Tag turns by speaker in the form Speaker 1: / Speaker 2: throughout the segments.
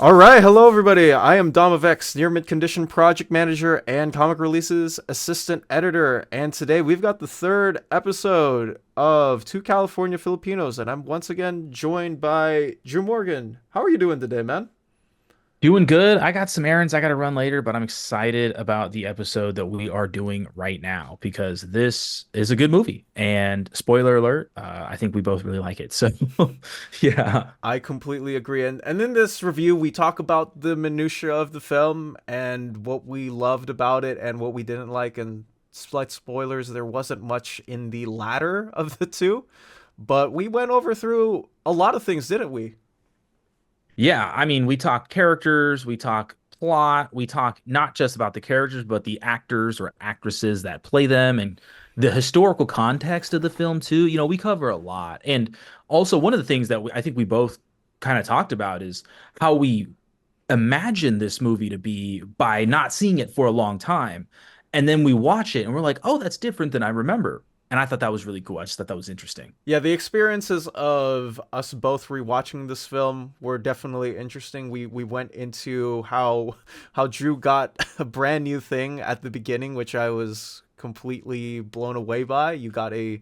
Speaker 1: All right, hello everybody. I am Dom of X, near mid condition project manager and comic releases assistant editor. And today we've got the third episode of Two California Filipinos, and I'm once again joined by Drew Morgan. How are you doing today, man?
Speaker 2: Doing good. I got some errands I got to run later, but I'm excited about the episode that we are doing right now because this is a good movie. And spoiler alert, I think we both really like it. So, yeah.
Speaker 1: I completely agree. And in this review, we talk about the minutia of the film and what we loved about it and what we didn't like. And slight spoilers, there wasn't much in the latter of the two, but we went over through a lot of things, didn't we?
Speaker 2: Yeah. I mean, we talk characters, we talk plot, we talk not just about the characters, but the actors or actresses that play them and the historical context of the film, too. We cover a lot. And also, one of the things that I think we both kind of talked about is how we imagine this movie to be by not seeing it for a long time. And then we watch it and we're like, oh, that's different than I remember. And I thought that was really cool. I just thought that was interesting.
Speaker 1: Yeah, the experiences of us both rewatching this film were definitely interesting. We went into how Drew got a brand new thing at the beginning, which I was completely blown away by. You got a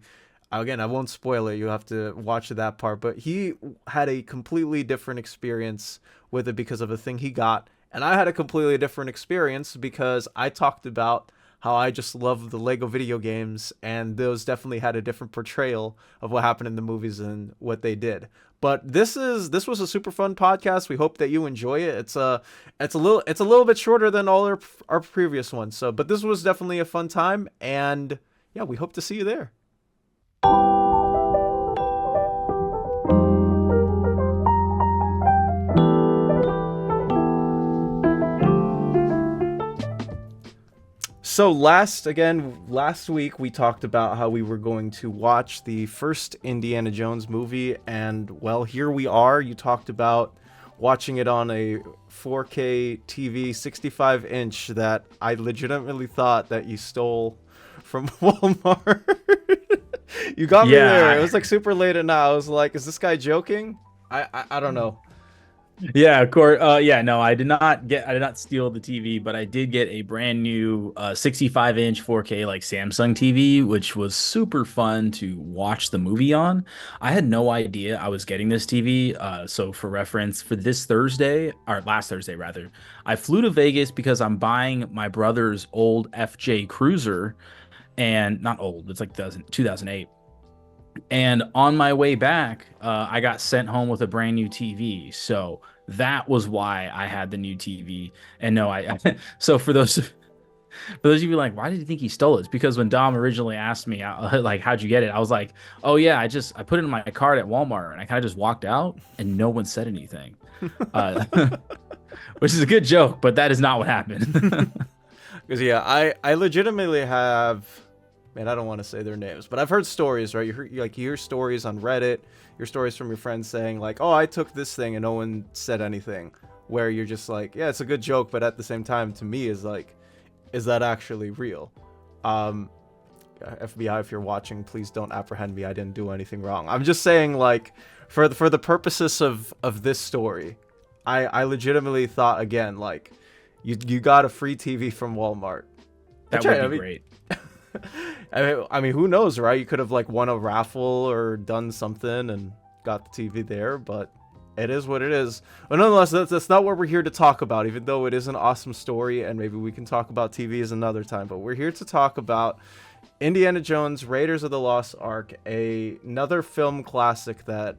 Speaker 1: again, I won't spoil it. You have to watch that part, but he had a completely different experience with it because of the thing he got, and I had a completely different experience because I talked about how I just love the Lego video games, and those definitely had a different portrayal of what happened in the movies and what they did. But this was a super fun podcast. We hope that you enjoy it. It's a little bit shorter than all our previous ones. So, but this was definitely a fun time, and yeah, we hope to see you there. So last week we talked about how we were going to watch the first Indiana Jones movie, and well, here we are. You talked about watching it on a 4K TV 65-inch that I legitimately thought that you stole from Walmart. You got me there. It
Speaker 2: Yeah,
Speaker 1: was like super late at night. I was like, is this guy joking? I don't know.
Speaker 2: yeah, of course. Yeah, no, I did not steal the TV, but I did get a brand new 65-inch 4K like Samsung TV, which was super fun to watch the movie on. I had no idea I was getting this TV. So for reference, for this Thursday, or last Thursday rather, I flew to Vegas because I'm buying my brother's old FJ Cruiser, and not old, it's like 2008. And on my way back, I got sent home with a brand new TV. So that was why I had the new TV. And no, so for those of you like, why did you think he stole it? It's because when Dom originally asked me, like, how'd you get it? I was like, oh yeah, I put it in my card at Walmart, and I kind of just walked out, and no one said anything, uh, which is a good joke, but that is not what happened.
Speaker 1: Because yeah, I legitimately have, man, I don't want to say their names, but I've heard stories, right? You hear stories on Reddit, your stories from your friends saying like, "Oh, I took this thing and no one said anything." Where you're just like, "Yeah, it's a good joke," but at the same time, to me, is like, is that actually real? Um, FBI, if you're watching, please don't apprehend me. I didn't do anything wrong. I'm just saying, like, for the purposes of this story, I legitimately thought again, like, you got a free TV from Walmart.
Speaker 2: That
Speaker 1: Which
Speaker 2: would
Speaker 1: I
Speaker 2: be
Speaker 1: mean,
Speaker 2: great.
Speaker 1: I mean, who knows, right? You could have like won a raffle or done something and got the TV there, but it is what it is. But nonetheless, that's not what we're here to talk about, even though it is an awesome story, and maybe we can talk about TVs another time. But we're here to talk about Indiana Jones, Raiders of the Lost Ark, another film classic that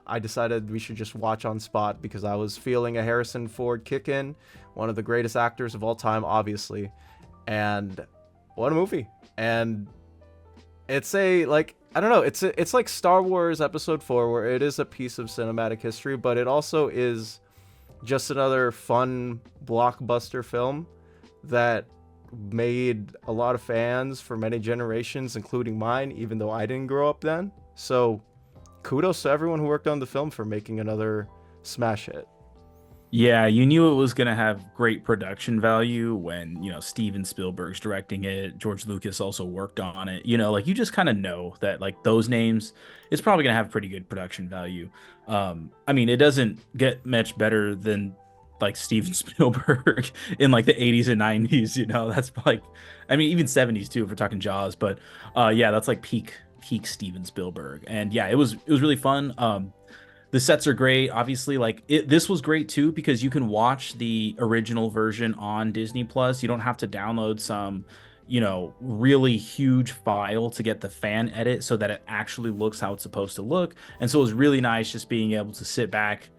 Speaker 1: I decided we should just watch on spot because I was feeling a Harrison Ford kick in, one of the greatest actors of all time, obviously. And what a movie. And it's a like I don't know, it's like Star Wars Episode 4 where it is a piece of cinematic history, but it also is just another fun blockbuster film that made a lot of fans for many generations, including mine, even though I didn't grow up then. So kudos to everyone who worked on the film for making another smash hit.
Speaker 2: Yeah, you knew it was going to have great production value when, Steven Spielberg's directing it. George Lucas also worked on it. Like you just kind of know that like those names, it's probably going to have pretty good production value. I mean, it doesn't get much better than like Steven Spielberg in like the 80s and 90s, That's like I mean, even 70s too if we're talking Jaws, but yeah, that's like peak Steven Spielberg. And yeah, it was really fun. The sets are great. Obviously, this was great too because you can watch the original version on Disney Plus. You don't have to download some, really huge file to get the fan edit so that it actually looks how it's supposed to look. And so it was really nice just being able to sit back,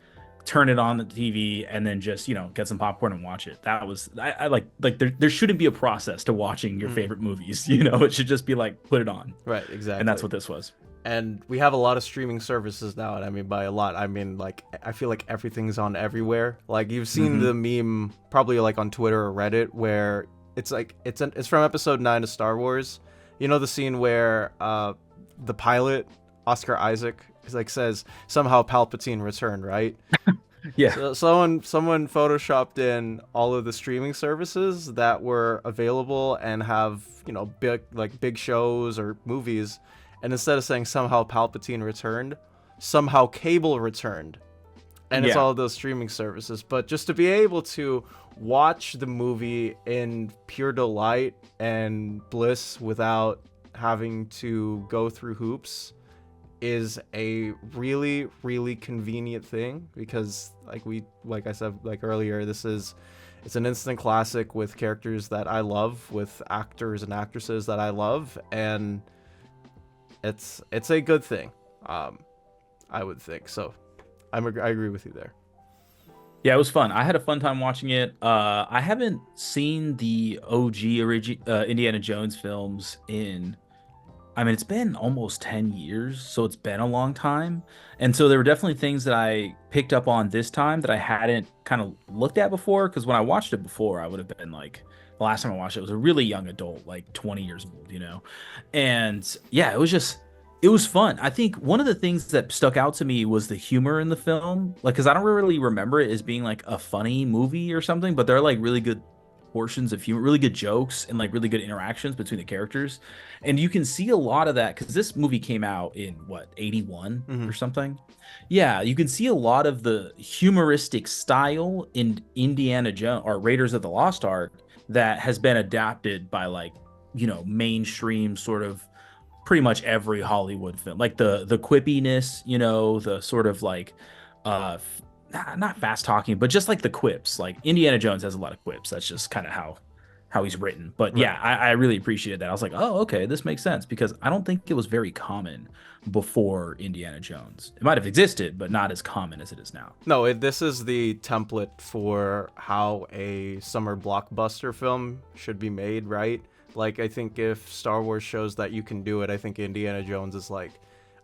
Speaker 2: turn it on the TV, and then just, get some popcorn and watch it. That was I like there shouldn't be a process to watching your favorite movies, It should just be like put it on.
Speaker 1: Right, exactly.
Speaker 2: And that's what this was.
Speaker 1: And we have a lot of streaming services now, and I mean by a lot, I mean like I feel like everything's on everywhere. Like you've seen the meme probably like on Twitter or Reddit where it's like it's from episode 9 of Star Wars. You know the scene where the pilot Oscar Isaac is like says somehow Palpatine returned, right?
Speaker 2: Yeah.
Speaker 1: So someone photoshopped in all of the streaming services that were available and have, big shows or movies. And instead of saying somehow Palpatine returned, somehow Cable returned. And it's all of those streaming services. But just to be able to watch the movie in pure delight and bliss without having to go through hoops is a really, really convenient thing because like I said earlier, it's an instant classic with characters that I love, with actors and actresses that I love, and it's a good thing. I would think so. I agree with you there.
Speaker 2: Yeah, it was fun. I had a fun time watching it. I haven't seen the OG Indiana Jones films it's been almost 10 years, so it's been a long time. And so there were definitely things that I picked up on this time that I hadn't kind of looked at before, because when I watched it before, I would have been like, the last time I watched it was a really young adult, like 20 years old, And yeah, it was fun. I think one of the things that stuck out to me was the humor in the film, like, because I don't really remember it as being like a funny movie or something, but there are like really good portions of humor, really good jokes, and like really good interactions between the characters. And you can see a lot of that because this movie came out in what, 81 or something. Yeah, you can see a lot of the humoristic style in Indiana Jones or Raiders of the Lost Ark that has been adapted by like, mainstream sort of pretty much every Hollywood film. Like the quippiness, the sort of like not fast talking, but just like the quips. Like Indiana Jones has a lot of quips. That's just kind of how he's written. But
Speaker 1: Right.
Speaker 2: yeah, I really appreciated that. I was like, oh, okay, this makes sense because I don't think it was very common before Indiana Jones. It might have existed, but not as common as it is now.
Speaker 1: No, this is the template for how a summer blockbuster film should be made, right? Like, I think if Star Wars shows that you can do it, I think Indiana Jones is like,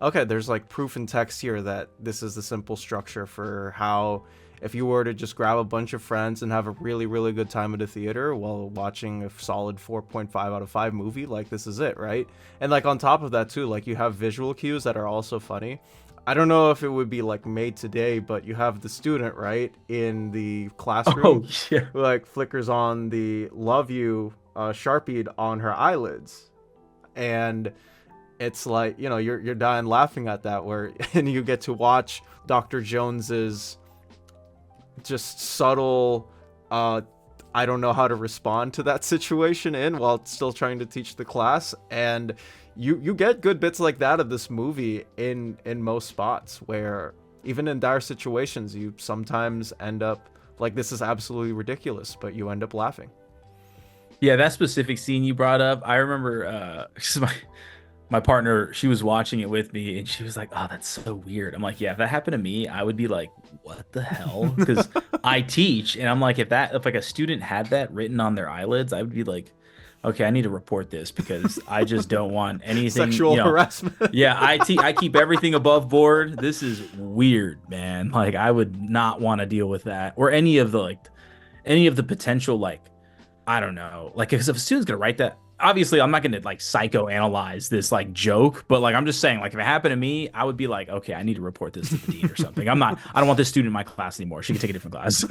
Speaker 1: okay, there's like proof in text here that this is the simple structure for how, if you were to just grab a bunch of friends and have a really, really good time at a theater while watching a solid 4.5 out of 5 movie, like this is it, right? And like on top of that too, like you have visual cues that are also funny. I don't know if it would be like made today, but you have the student, right, in the classroom,
Speaker 2: Oh, yeah.
Speaker 1: who like flickers on the love you sharpied on her eyelids. And it's like, you're dying laughing at that, where and you get to watch Dr. Jones's just subtle I don't know how to respond to that situation while still trying to teach the class. And you get good bits like that of this movie in most spots, where even in dire situations you sometimes end up like, this is absolutely ridiculous, but you end up laughing.
Speaker 2: Yeah, that specific scene you brought up, I remember 'cause my partner, she was watching it with me and she was like, "Oh, that's so weird." I'm like, "Yeah, if that happened to me, I would be like, what the hell?" Because I teach and I'm like, if like a student had that written on their eyelids, I would be like, "Okay, I need to report this because I just don't want anything
Speaker 1: Sexual harassment.
Speaker 2: Yeah, I keep everything above board. This is weird, man. Like I would not want to deal with that or any of the potential, like, I don't know, like, because if a student's gonna write that obviously I'm not going to like psychoanalyze this like joke, but like I'm just saying, like if it happened to me, I would be like, okay, I need to report this to the dean or something. I don't want this student in my class anymore. She can take a different class.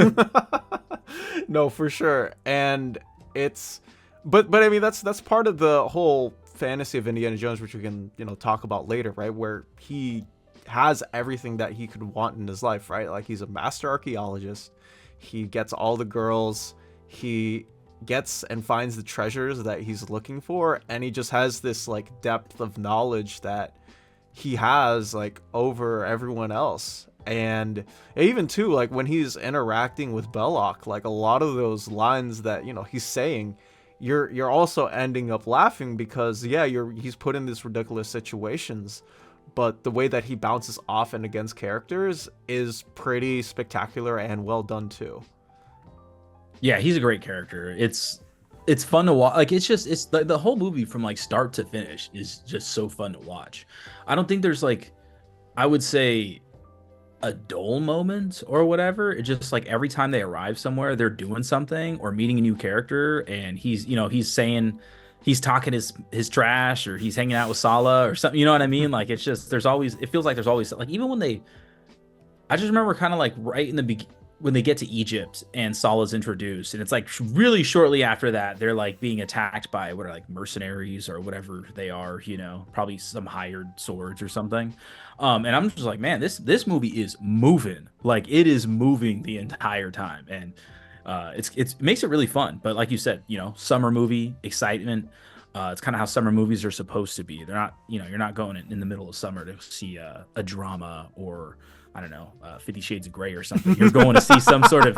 Speaker 1: No, for sure. And it's but I mean that's part of the whole fantasy of Indiana Jones, which we can, talk about later, right? Where he has everything that he could want in his life, right? Like he's a master archaeologist. He gets all the girls. He gets and finds the treasures that he's looking for, and he just has this like depth of knowledge that he has like over everyone else. And even too, like when he's interacting with Belloc, like a lot of those lines that he's saying, you're also ending up laughing because he's put in these ridiculous situations, but the way that he bounces off and against characters is pretty spectacular and well done too.
Speaker 2: Yeah, he's a great character. It's fun to watch. Like it's the whole movie from like start to finish is just so fun to watch. I don't think there's like, I would say, a dull moment or whatever. It's just like every time they arrive somewhere, they're doing something or meeting a new character, and he's talking his trash, or he's hanging out with Sala or something. You know what I mean? Like it's just it feels like there's always like, even when I just remember kind of like right in the beginning when they get to Egypt and Salah's introduced, and it's like really shortly after that, they're like being attacked by what are like mercenaries or whatever they are, probably some hired swords or something. And I'm just like, man, this movie is moving. Like it is moving the entire time. And it makes it really fun. But like you said, summer movie excitement. It's kind of how summer movies are supposed to be. They're not, you're not going in the middle of summer to see a drama or I don't know, 50 Shades of Grey or something. You're going to see some sort of,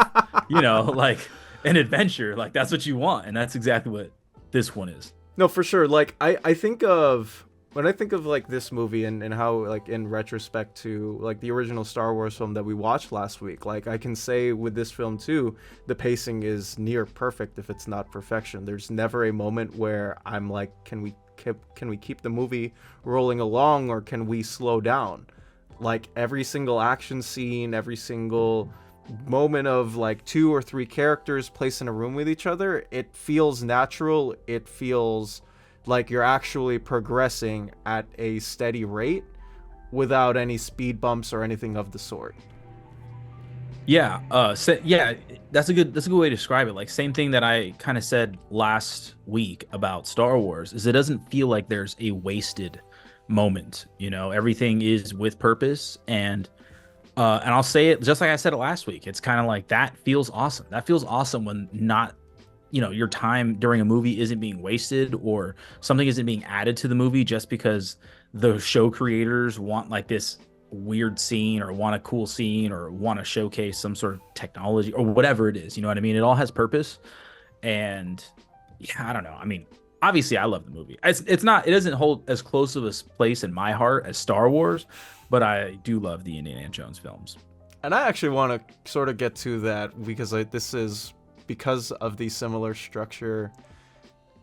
Speaker 2: like an adventure. Like that's what you want. And that's exactly what this one is.
Speaker 1: No, for sure. Like I think of, when I think of like this movie and how like in retrospect to like the original Star Wars film that we watched last week, like I can say with this film too, the pacing is near perfect if it's not perfection. There's never a moment where I'm like, can we keep the movie rolling along, or can we slow down? Like every single action scene, every single moment of like 2 or 3 characters placed in a room with each other, it feels natural. It feels like you're actually progressing at a steady rate without any speed bumps or anything of the sort.
Speaker 2: Yeah, that's a good way to describe it. Like same thing that I kind of said last week about Star Wars is it doesn't feel like there's a wasted moment. Everything is with purpose, and I'll say it just like I said it last week. It's kind of like that feels awesome. That feels awesome when not, your time during a movie isn't being wasted or something isn't being added to the movie just because the show creators want like this weird scene or want a cool scene or want to showcase some sort of technology or whatever it is. You know what I mean? It all has purpose. And yeah, I don't know. I mean, obviously I love the movie. It doesn't hold as close of a place in my heart as Star Wars, but I do love the Indiana Jones films.
Speaker 1: And I actually want to sort of get to that because this is because of the similar structure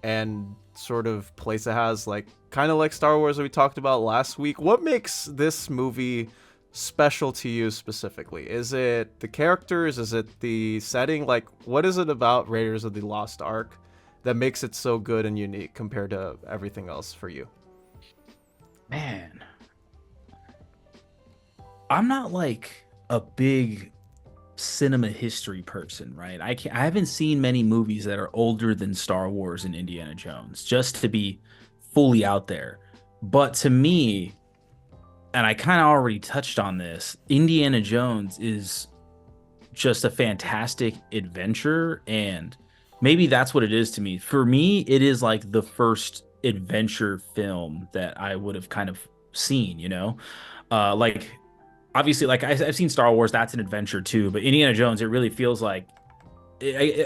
Speaker 1: and sort of place it has, like kind of like Star Wars that we talked about last week. What makes this movie special to you specifically? Is it the characters? Is it the setting? Like, what is it about Raiders of the Lost Ark that makes it so good and unique compared to everything else for you?
Speaker 2: Man, I'm not like a big cinema history person, right? I haven't seen many movies that are older than Star Wars and Indiana Jones, just to be fully out there. But to me, and I kind of already touched on this, Indiana Jones is just a fantastic adventure, and maybe that's what it is to me. For me, it is like the first adventure film that I would have kind of seen, like obviously, like I've seen Star Wars, that's an adventure too, but Indiana Jones, it really feels like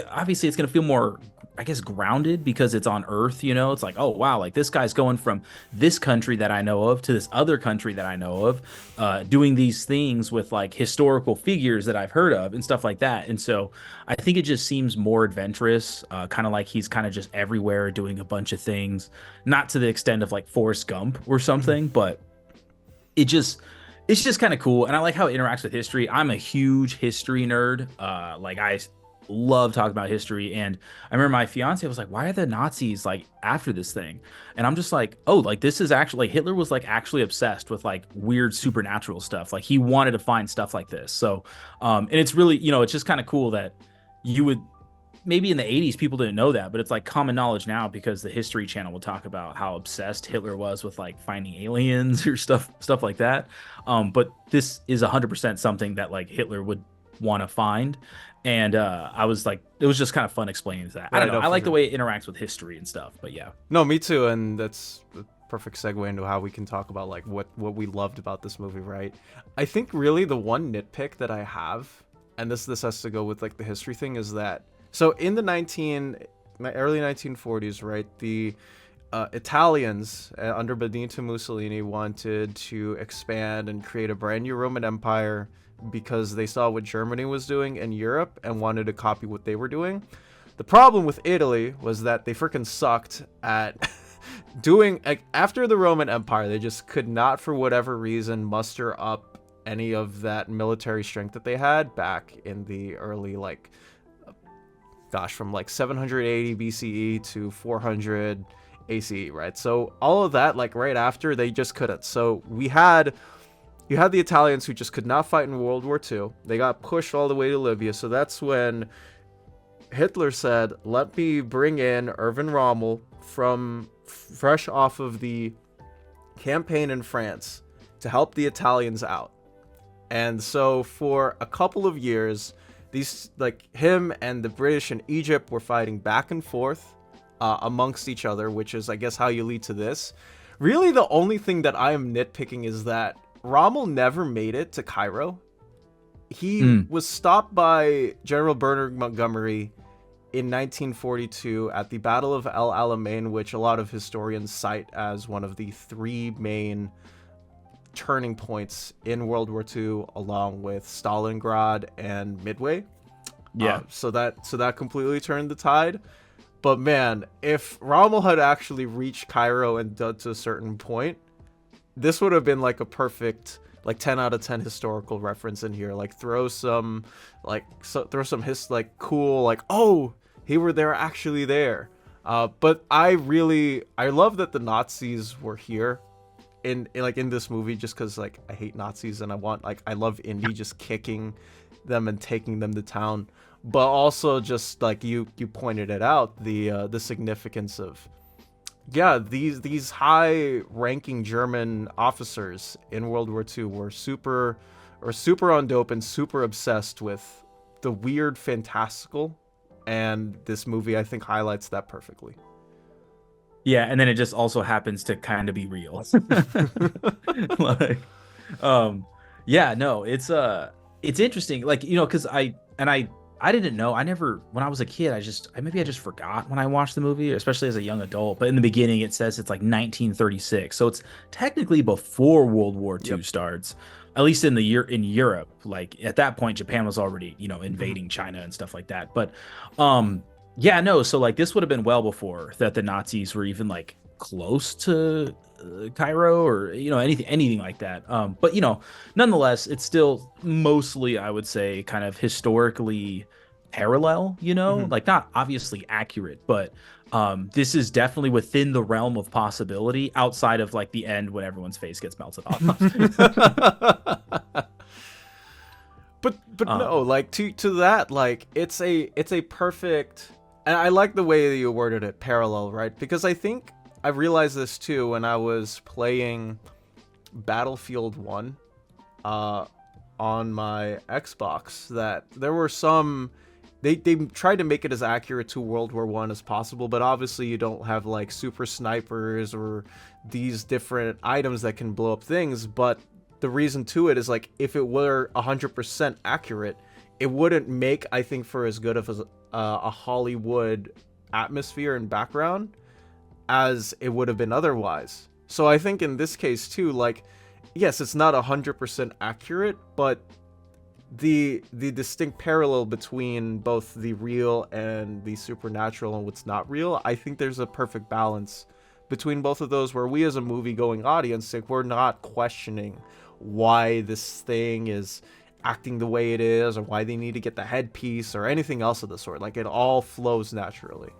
Speaker 2: obviously it's going to feel more, I guess, grounded because it's on Earth, it's like, oh wow, like this guy's going from this country that I know of to this other country that I know of, doing these things with like historical figures that I've heard of and stuff like that. And so I think it just seems more adventurous, kind of like he's kind of just everywhere doing a bunch of things, not to the extent of like Forrest Gump or something, but it's just kind of cool. And I like how it interacts with history. I'm a huge history nerd. Like love talking about history. And I remember my fiance was like, why are the Nazis like after this thing? And I'm just like, oh, like this is actually like Hitler was like actually obsessed with like weird supernatural stuff. Like he wanted to find stuff like this. So and it's really, it's just kind of cool that you would maybe in the 80s people didn't know that, but it's like common knowledge now because the History Channel will talk about how obsessed Hitler was with like finding aliens or stuff like that. But this is 100% something that like Hitler would want to find. And I was like, it was just kind of fun explaining that. I don't know. I like the way it interacts with history and stuff, but yeah.
Speaker 1: No, me too. And that's the perfect segue into how we can talk about like what we loved about this movie, right? I think really the one nitpick that I have, and this has to go with like the history thing, is that so in the early 1940s, right, the Italians under Benito Mussolini wanted to expand and create a brand new Roman Empire because they saw what Germany was doing in Europe and wanted to copy what they were doing. The problem with Italy was that they freaking sucked at doing, like, after the Roman Empire, they just could not, for whatever reason, muster up any of that military strength that they had back in the early, like, from like 780 BCE to 400 ACE, right? So all of that, like right after, they just couldn't. So you had the Italians who just could not fight in World War II. They got pushed all the way to Libya. So that's when Hitler said, let me bring in Erwin Rommel from fresh off of the campaign in France to help the Italians out. And so for a couple of years, these, like, him and the British and Egypt were fighting back and forth amongst each other, which is, I guess, how you lead to this. Really, the only thing that I am nitpicking is that Rommel never made it to Cairo. He was stopped by General Bernard Montgomery in 1942 at the Battle of El Alamein, which a lot of historians cite as one of the three main turning points in World War II, along with Stalingrad and Midway.
Speaker 2: Yeah.
Speaker 1: So that completely turned the tide. But man, if Rommel had actually reached Cairo and done to a certain point, this would have been like a perfect, like, 10 out of 10 historical reference in here. Like throw some cool, like, oh, they were actually there. But I love that the Nazis were here in this movie, just because, like, I hate Nazis and I love Indy just kicking them and taking them to town. But also, just like you pointed it out, the significance of, yeah, these high ranking German officers in World War II were super on dope and super obsessed with the weird fantastical, and this movie, I think, highlights that perfectly.
Speaker 2: Yeah, and then it just also happens to kind of be real. Like, yeah, no, it's interesting, like, because I didn't know. I never, when I was a kid, I just forgot when I watched the movie, especially as a young adult. But in the beginning, it says it's like 1936, so it's technically before World War II starts, at least in Europe. Like at that point, Japan was already, invading China and stuff like that. But yeah, no. So like this would have been well before that the Nazis were even like close to Cairo or anything like that. But nonetheless, it's still mostly, I would say, kind of historically parallel. Like not obviously accurate, but this is definitely within the realm of possibility, outside of like the end when everyone's face gets melted off.
Speaker 1: But no, like to that, like it's a perfect. And I like the way that you worded it, parallel, right? Because I think I realized this too when I was playing Battlefield 1 on my Xbox, that there were some, they tried to make it as accurate to World War I as possible, but obviously you don't have like super snipers or these different items that can blow up things. But the reason to it is, like, if it were 100% accurate, it wouldn't make, I think, for as good of a Hollywood atmosphere and background as it would have been otherwise. So I think in this case too, like, yes, it's not 100% accurate, but the distinct parallel between both the real and the supernatural and what's not real, I think there's a perfect balance between both of those, where we as a movie going audience, like, we're not questioning why this thing is acting the way it is, or why they need to get the headpiece, or anything else of the sort. Like, it all flows naturally.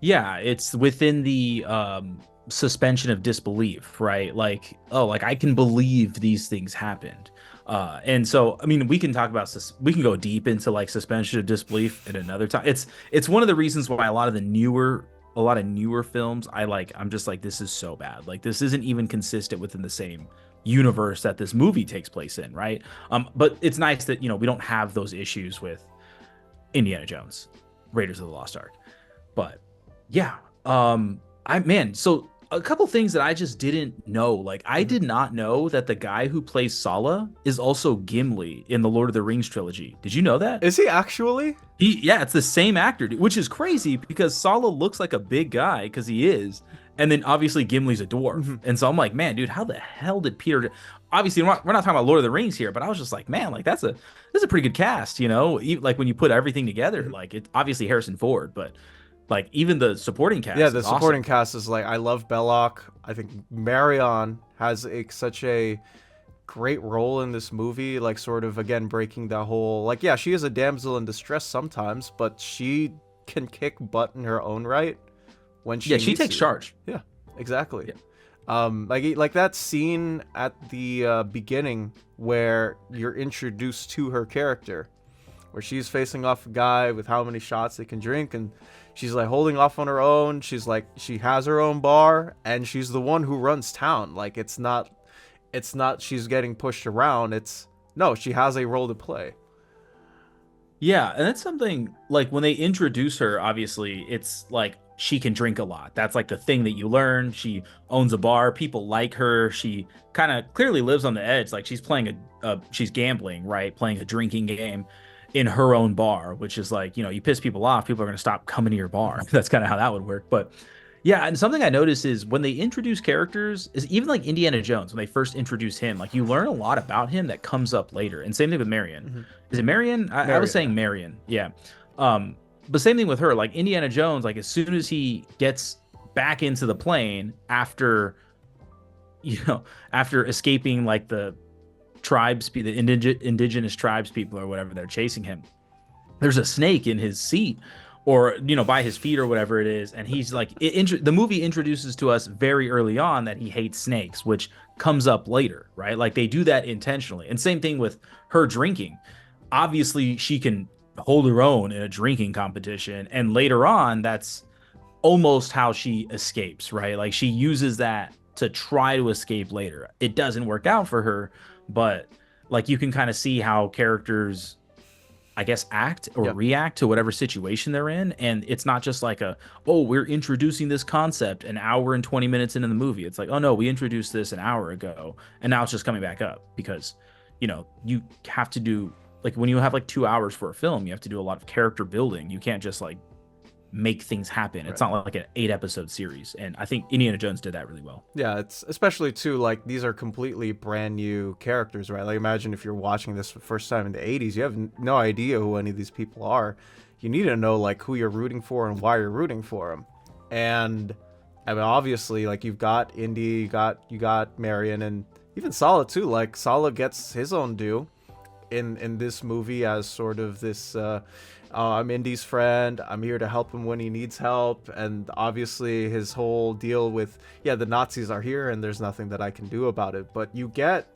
Speaker 2: Yeah, it's within the suspension of disbelief, right? Like, oh, like I can believe these things happened. And so, I mean, we can talk about we can go deep into like suspension of disbelief at another time. It's one of the reasons why a lot of newer films, I'm just like, this is so bad. Like, this isn't even consistent within the same universe that this movie takes place in, right? But it's nice that, you know, we don't have those issues with Indiana Jones, Raiders of the Lost Ark. But yeah, so a couple things that I just didn't know. Like, I did not know that the guy who plays Sala is also Gimli in the Lord of the Rings trilogy. Did you know that?
Speaker 1: Is he actually?
Speaker 2: Yeah, it's the same actor, which is crazy because Sala looks like a big guy because he is. And then obviously Gimli's a dwarf. And so I'm like, man, dude, how the hell did Peter? Obviously, we're not talking about Lord of the Rings here, but I was just like, man, like that's a pretty good cast, you know? Like when you put everything together, like it obviously Harrison Ford, but like even the supporting cast.
Speaker 1: Yeah, the supporting
Speaker 2: awesome.
Speaker 1: cast is like, I love Belloc. I think Marion has such a great role in this movie, like sort of again breaking that whole, like, yeah, she is a damsel in distress sometimes, but she can kick butt in her own right when she
Speaker 2: she takes charge.
Speaker 1: Yeah, exactly.
Speaker 2: Yeah.
Speaker 1: Like that scene at the beginning where you're introduced to her character, where she's facing off a guy with how many shots they can drink, and she's like holding off on her own. She's like, she has her own bar, and she's the one who runs town. Like, it's not she's getting pushed around. No, she has a role to play.
Speaker 2: Yeah, and that's something like when they introduce her, obviously it's like she can drink a lot. That's like the thing that you learn. She owns a bar. People like her. She kind of clearly lives on the edge. Like she's playing she's gambling, right? Playing a drinking game in her own bar, which is like, you know, you piss people off, people are going to stop coming to your bar. That's kind of how that would work. But yeah, and something I noticed is when they introduce characters, is even like Indiana Jones, when they first introduce him, like you learn a lot about him that comes up later. And same thing with Marion. Is it Marion? I was saying Marion. Yeah. But same thing with her. Like Indiana Jones, like as soon as he gets back into the plane after escaping like the indigenous tribes people or whatever, they're chasing him, there's a snake in his seat or, you know, by his feet or whatever it is. And he's like, the movie introduces to us very early on that he hates snakes, which comes up later, right? Like they do that intentionally. And same thing with her drinking. Obviously she can hold her own in a drinking competition. And later on, that's almost how she escapes, right? Like she uses that to try to escape later. It doesn't work out for her, but like you can kind of see how characters, I guess, act or react to whatever situation they're in. And it's not just like we're introducing this concept an hour and 20 minutes into the movie. It's like, oh no, we introduced this an hour ago and now it's just coming back up because, you know, you have to do, like when you have like 2 hours for a film, you have to do a lot of character building. You can't just like make things happen. It's not like an 8-episode series. And I think Indiana Jones did that really well.
Speaker 1: Yeah, it's especially too, like these are completely brand new characters, right? Like imagine if you're watching this for the first time in the 80s, you have no idea who any of these people are. You need to know like who you're rooting for and why you're rooting for them. And I mean, obviously, like you've got Indy, you got Marion, and even Sala too. Like Sala gets his own due in this movie as sort of this I'm Indy's friend, I'm here to help him when he needs help. And obviously his whole deal with, the Nazis are here and there's nothing that I can do about it. But you get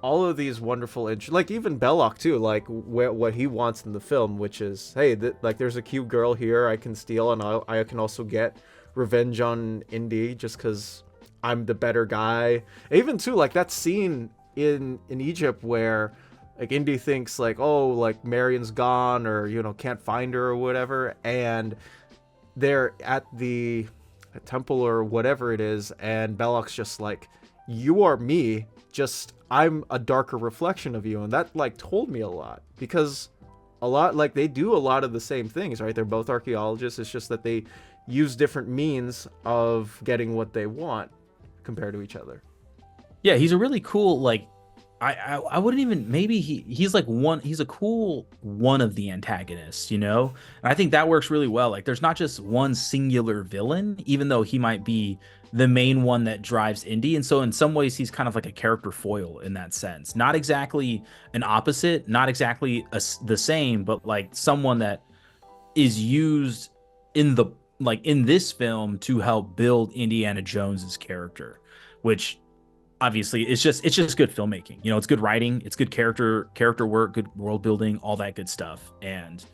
Speaker 1: all of these wonderful like even Belloc too, like what he wants in the film, which is, hey, like there's a cute girl here I can steal, and I can also get revenge on Indy just because I'm the better guy. Even too, like that scene in Egypt where like Indy thinks like, oh, like Marion's gone, or, you know, can't find her or whatever, and they're at the temple or whatever it is, and Belloc's just like, you are me, just I'm a darker reflection of you. And that like told me a lot, because a lot, like they do a lot of the same things, right? They're both archaeologists. It's just that they use different means of getting what they want compared to each other.
Speaker 2: Yeah, he's a really cool, like, I wouldn't even, maybe he's like he's a cool one of the antagonists, you know? And I think that works really well. Like there's not just one singular villain, even though he might be the main one that drives Indy. And so in some ways he's kind of like a character foil in that sense. Not exactly an opposite, not exactly the same, but like someone that is used in the like in this film to help build Indiana Jones's character, which obviously it's just good filmmaking. You know, it's good writing, it's good character work, good world building, all that good stuff. And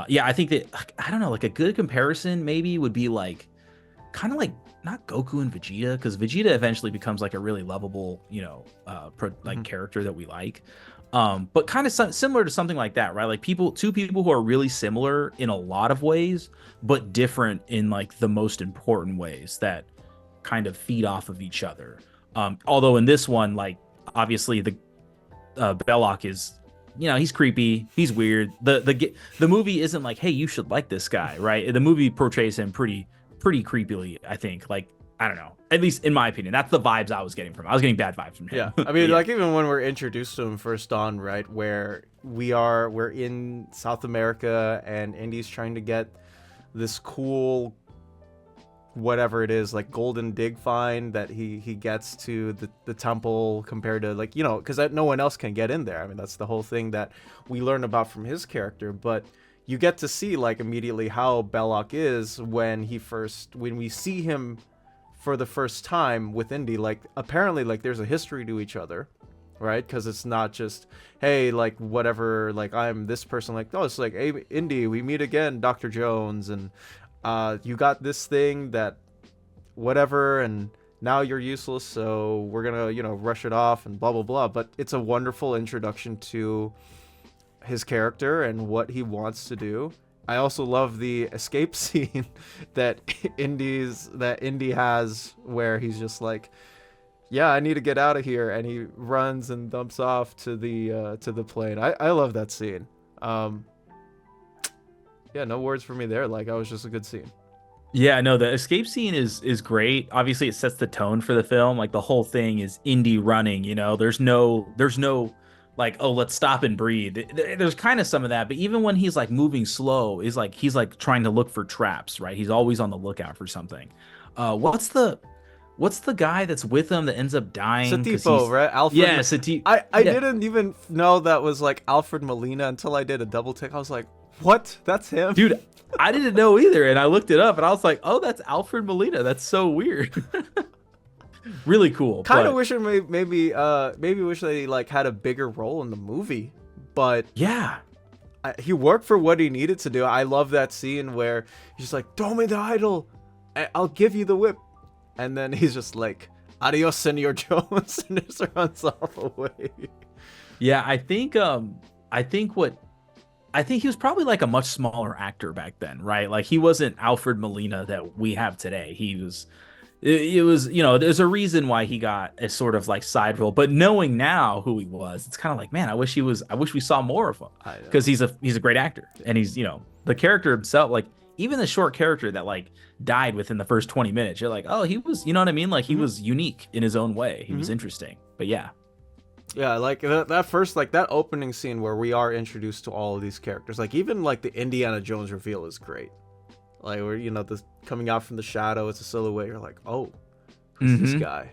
Speaker 2: yeah, I think that, I don't know, like a good comparison maybe would be like kind of like not Goku and Vegeta, because Vegeta eventually becomes like a really lovable, you know, character that we like. But kind of similar to something like that, right? Like two people who are really similar in a lot of ways, but different in like the most important ways that kind of feed off of each other. Although in this one, like obviously the Belloc is, you know, he's creepy, he's weird. The movie isn't like, hey, you should like this guy, right? The movie portrays him pretty creepily, I think. Like, I don't know, at least in my opinion, that's the vibes I was getting from him. I was getting bad vibes from him.
Speaker 1: Yeah, I mean, like even when we're introduced to him first on, right, where we're in South America and Indy's trying to get this cool whatever it is, like golden dig find that he gets to the temple, compared to, like, you know, because no one else can get in there. I mean, that's the whole thing that we learn about from his character. But you get to see like immediately how Belloc is when we see him for the first time with Indy. Like apparently like there's a history to each other, right? Because it's not just, hey, like whatever, like I'm this person, like, no, it's like, hey, Indy, we meet again, Dr. Jones, and you got this thing that whatever, and now you're useless, so we're gonna, you know, rush it off and blah blah blah. But it's a wonderful introduction to his character and what he wants to do. I also love the escape scene that Indy has, where he's just like, yeah, I need to get out of here, and he runs and dumps off to the plane. I love that scene. Yeah, no words for me there. Like, that was just a good scene.
Speaker 2: Yeah, no, the escape scene is great. Obviously, it sets the tone for the film. Like the whole thing is Indy running. You know, there's no like, oh, let's stop and breathe. There's kind of some of that, but even when he's like moving slow, he's like trying to look for traps, right? He's always on the lookout for something. What's the guy that's with him that ends up dying?
Speaker 1: Satipo, right? Alfred.
Speaker 2: Yeah, Satipo.
Speaker 1: I didn't even know that was like Alfred Molina until I did a double take. I was like, what? That's him?
Speaker 2: Dude, I didn't know either, and I looked it up and I was like, oh, that's Alfred Molina. That's so weird. Really cool.
Speaker 1: Kind of wish it maybe wish that he like had a bigger role in the movie, but
Speaker 2: yeah,
Speaker 1: he worked for what he needed to do. I love that scene where he's like, throw me the idol, I'll give you the whip, and then he's just like, adios, Senor Jones, and just runs off away.
Speaker 2: Yeah, I think he was probably like a much smaller actor back then, right? Like he wasn't Alfred Molina that we have today. It was, you know, there's a reason why he got a sort of like side role, but knowing now who he was, it's kind of like, man, I wish we saw more of him, because he's a great actor, and he's, you know, the character himself, like even the short character that like died within the first 20 minutes, you're like, oh, he was, you know what I mean? Like he was unique in his own way. He was interesting, but yeah.
Speaker 1: Yeah, like that first, like that opening scene where we are introduced to all of these characters, like even like the Indiana Jones reveal is great. Like, where, you know, the coming out from the shadow, it's a silhouette. You're like, oh, who's this guy?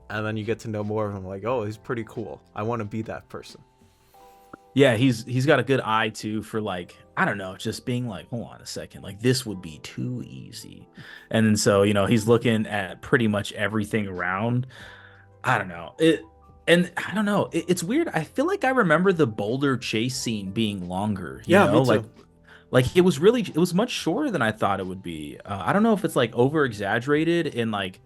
Speaker 1: And then you get to know more of him. Like, oh, he's pretty cool. I want to be that person.
Speaker 2: Yeah, he's got a good eye too for, like, I don't know, just being like, hold on a second, like this would be too easy. And then so, you know, he's looking at pretty much everything around. I don't know. It's weird. I feel like I remember the boulder chase scene being longer. You know?
Speaker 1: Me too.
Speaker 2: Like it was much shorter than I thought it would be. I don't know if it's like over exaggerated in like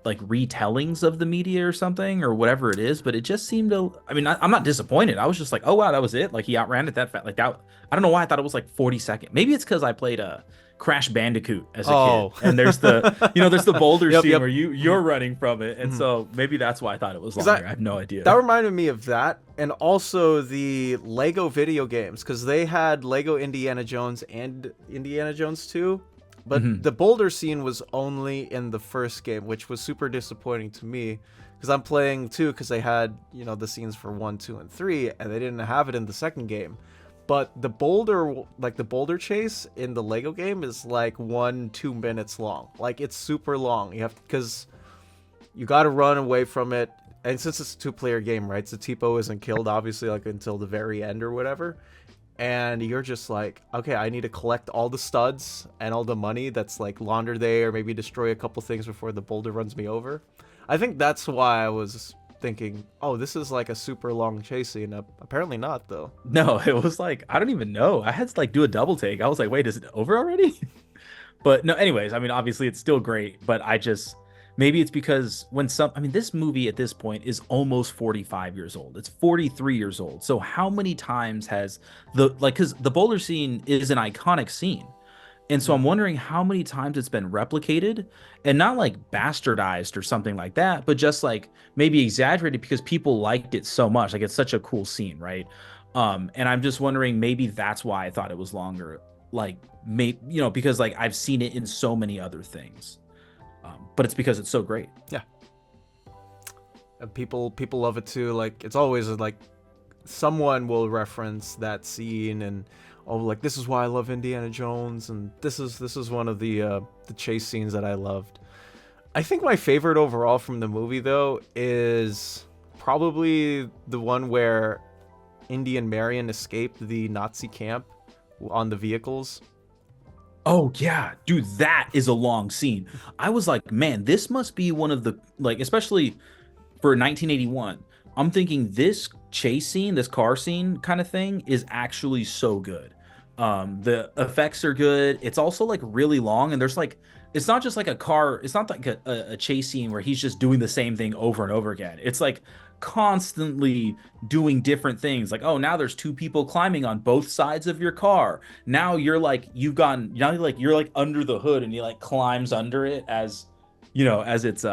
Speaker 2: retellings of the media or something or whatever it is, but it just seemed to, I mean, I'm not disappointed. I was just like, oh wow, that was it. Like he outran it that fast. Like that, I don't know why I thought it was like 40 seconds. Maybe it's because I played a Crash Bandicoot as a kid, and there's the boulder scene where you're running from it, and so maybe that's why I thought it was longer. I have no idea.
Speaker 1: That reminded me of that, and also the Lego video games, because they had Lego Indiana Jones and Indiana Jones 2, but the boulder scene was only in the first game, which was super disappointing to me, because I'm playing 2 because they had, you know, the scenes for 1, 2, and 3, and they didn't have it in the second game. But the boulder chase in the Lego game is like 1-2 minutes long. Like, it's super long. You have, because you got to run away from it. And since it's a 2-player game, right? So Tipo isn't killed, obviously, like until the very end or whatever. And you're just like, okay, I need to collect all the studs and all the money that's like laundered there, or maybe destroy a couple things before the boulder runs me over. I think that's why I was thinking, oh, this is like a super long chase scene. Apparently not, though.
Speaker 2: No, it was like, I don't even know. I had to like do a double take. I was like, wait, is it over already? But no, anyways, I mean, obviously it's still great, but I just, maybe it's because I mean, this movie at this point is almost 45 years old. It's 43 years old. So how many times has because the boulder scene is an iconic scene. And so I'm wondering how many times it's been replicated and not like bastardized or something like that, but just like maybe exaggerated because people liked it so much. Like, it's such a cool scene, right? And I'm just wondering, maybe that's why I thought it was longer. Like, because like I've seen it in so many other things. But it's because it's so great.
Speaker 1: Yeah. And people love it too. Like, it's always like someone will reference that scene and, oh, like, this is why I love Indiana Jones, and this is one of the chase scenes that I loved. I think my favorite overall from the movie, though, is probably the one where Indy and Marion escape the Nazi camp on the vehicles.
Speaker 2: Oh yeah, dude, that is a long scene. I was like, man, this must be one of the, like, especially for 1981. I'm thinking this chase scene, this car scene kind of thing is actually so good. The effects are good. It's also like really long, and there's like, it's not just like a car, it's not like a chase scene where he's just doing the same thing over and over again. It's like constantly doing different things. Like, oh, now there's two people climbing on both sides of your car. Now you're like, you're like under the hood, and he like climbs under it as, as it's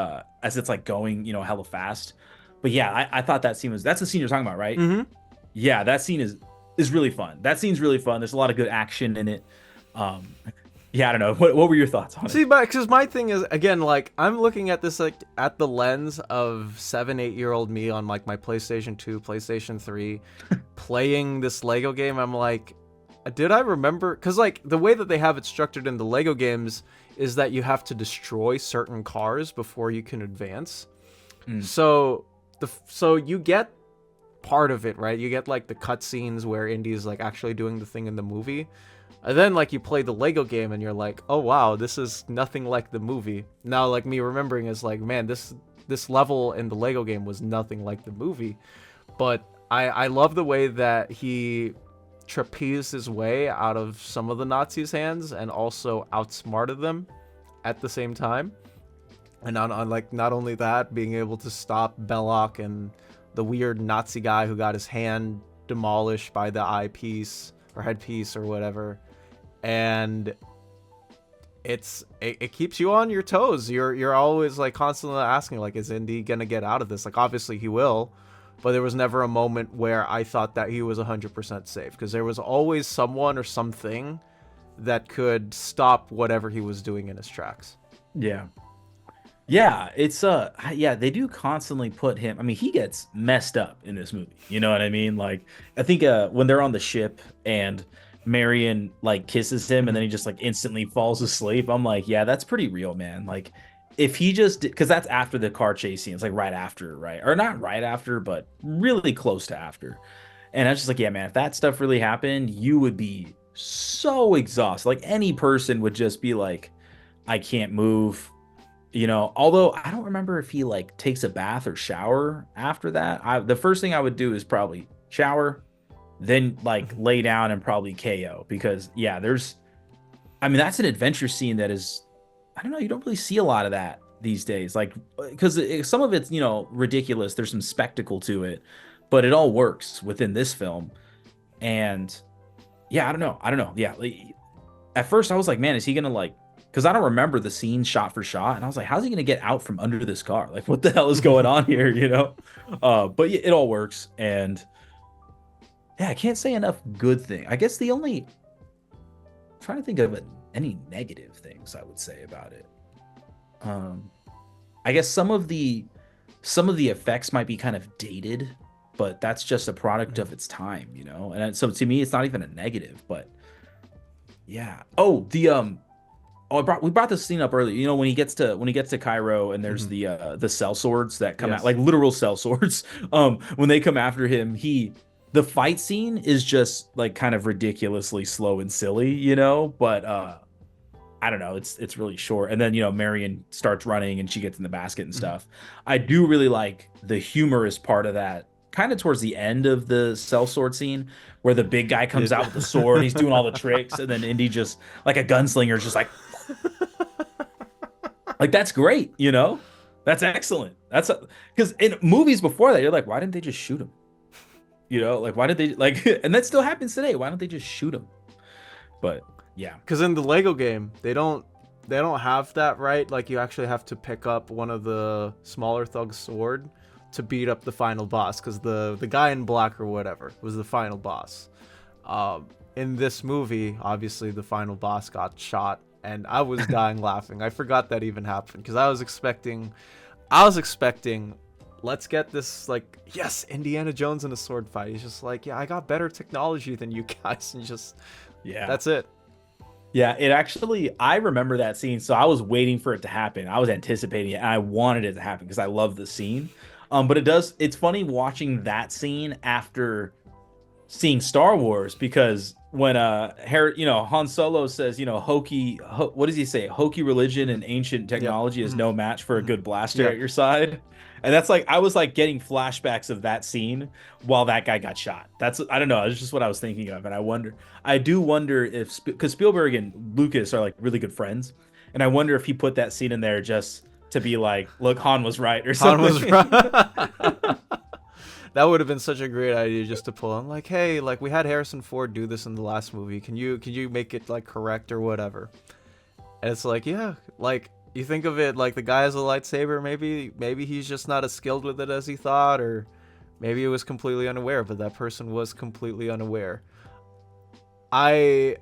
Speaker 2: like going, hella fast. But yeah, I thought that's the scene you're talking about, right?
Speaker 1: Mm-hmm.
Speaker 2: Yeah, that scene is really fun. That scene's really fun. There's a lot of good action in it. Yeah, I don't know. What were your thoughts on it?
Speaker 1: See, but because my thing is, again, like, I'm looking at this like at the lens of 7-8-year-old me on like my PlayStation 2, PlayStation 3, playing this Lego game. I'm like, did I remember? Because like the way that they have it structured in the Lego games is that you have to destroy certain cars before you can advance. So you get part of it, right? You get like the cutscenes where Indy's like actually doing the thing in the movie. And then, like, you play the Lego game and you're like, oh, wow, this is nothing like the movie. Now, like, me remembering is like, man, this level in the Lego game was nothing like the movie. But I love the way that he trapezed his way out of some of the Nazis' hands and also outsmarted them at the same time. And not only that, being able to stop Belloc and the weird Nazi guy who got his hand demolished by the eyepiece or headpiece or whatever. And it keeps you on your toes. You're always like constantly asking, like, is Indy gonna get out of this? Like, obviously he will, but there was never a moment where I thought that he was 100% safe, because there was always someone or something that could stop whatever he was doing in his tracks.
Speaker 2: Yeah, it's they do constantly put him. I mean, he gets messed up in this movie. You know what I mean? Like, I think when they're on the ship and Marion like kisses him and then he just like instantly falls asleep, I'm like, yeah, that's pretty real, man. Like, if he just because that's after the car chase scene, it's like right after, right? Or not right after, but really close to after. And I was just like, yeah, man, if that stuff really happened, you would be so exhausted. Like, any person would just be like, I can't move. Although I don't remember if he like takes a bath or shower after that. The first thing I would do is probably shower, then like lay down and probably KO, because yeah, that's an adventure scene that is, I don't know, you don't really see a lot of that these days. Like, because some of it's, ridiculous. There's some spectacle to it, but it all works within this film. And yeah, I don't know. Yeah. Like, at first I was like, man, is he going to like, because I don't remember the scene shot for shot. And I was like, how's he going to get out from under this car? Like, what the hell is going on here, But yeah, it all works. And yeah, I can't say enough good thing. I guess I'm trying to think of any negative things I would say about it. I guess some of the some of the effects might be kind of dated, but that's just a product of its time, you know. And so to me, it's not even a negative, but yeah. Oh, we brought this scene up earlier. You know, when he gets to Cairo and there's the cell swords that come out,
Speaker 1: Yes.
Speaker 2: like literal cell swords. When they come after him, the fight scene is just like kind of ridiculously slow and silly, you know, but I don't know, it's really short. And then, you know, Marion starts running and she gets in the basket and stuff. I do really like the humorous part of that kind of towards the end of the cell sword scene where the big guy comes out with the sword, he's doing all the tricks, and then Indy just like a gunslinger is just like that's great, you know? That's excellent. That's because in movies before that, you're like, why didn't they just shoot him? You know, like why did they like and that still happens today. Why don't they just shoot him? But yeah.
Speaker 1: Because in the Lego game, they don't have that, right? Like you actually have to pick up one of the smaller thugs' sword to beat up the final boss, because the guy in black or whatever was the final boss. In this movie, obviously the final boss got shot, and I was dying laughing. I forgot that even happened, because I was expecting, let's get this, like, yes, Indiana Jones in a sword fight. He's just like, yeah, I got better technology than you guys, and just,
Speaker 2: Yeah.
Speaker 1: that's it.
Speaker 2: Yeah, it actually, I remember that scene. So I was waiting for it to happen. I was anticipating it and I wanted it to happen because I love the scene. But it's funny watching that scene after seeing Star Wars, because when Han Solo says, what does he say? Hokey religion and ancient technology is no match for a good blaster at your side. And that's like, I was like getting flashbacks of that scene while that guy got shot. I don't know. It's just what I was thinking of. And I do wonder if, because Spielberg and Lucas are like really good friends. And I wonder if he put that scene in there just to be like, look, Han was right or something.
Speaker 1: Han was right. That would have been such a great idea, just to pull on, like, hey, like, we had Harrison Ford do this in the last movie. Can you make it like correct or whatever? And it's like, yeah, like, you think of it like the guy has a lightsaber, maybe he's just not as skilled with it as he thought, or maybe he was completely unaware, but that person was completely unaware. I'm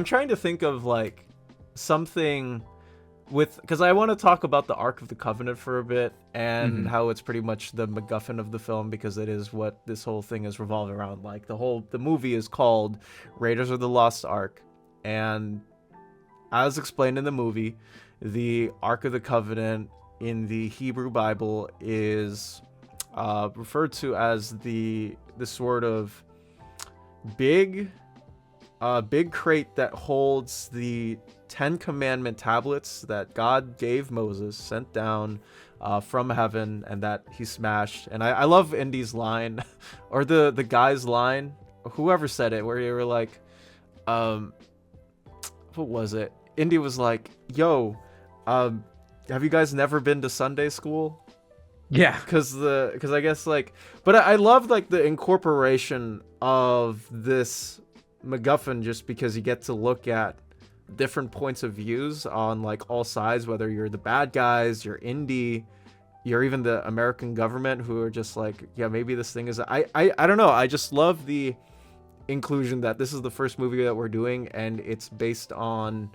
Speaker 1: trying to think of like something because I want to talk about the Ark of the Covenant for a bit, and how it's pretty much the MacGuffin of the film, because it is what this whole thing is revolved around. Like the movie is called Raiders of the Lost Ark, and as explained in the movie, the Ark of the Covenant in the Hebrew Bible is referred to as the sort of big crate that holds the 10 Commandment tablets that God gave Moses, sent down from heaven, and that he smashed. And I love Indy's line, or the guy's line, whoever said it, where they were like, what was it? Indy was like, yo, have you guys never been to Sunday school?
Speaker 2: Yeah.
Speaker 1: Because I guess, like, but I love like the incorporation of this MacGuffin, just because you get to look at different points of views on like all sides, whether you're the bad guys, you're Indy, you're even the American government, who are just like, yeah, maybe this thing is, I don't know. I just love the inclusion that this is the first movie that we're doing, and it's based on,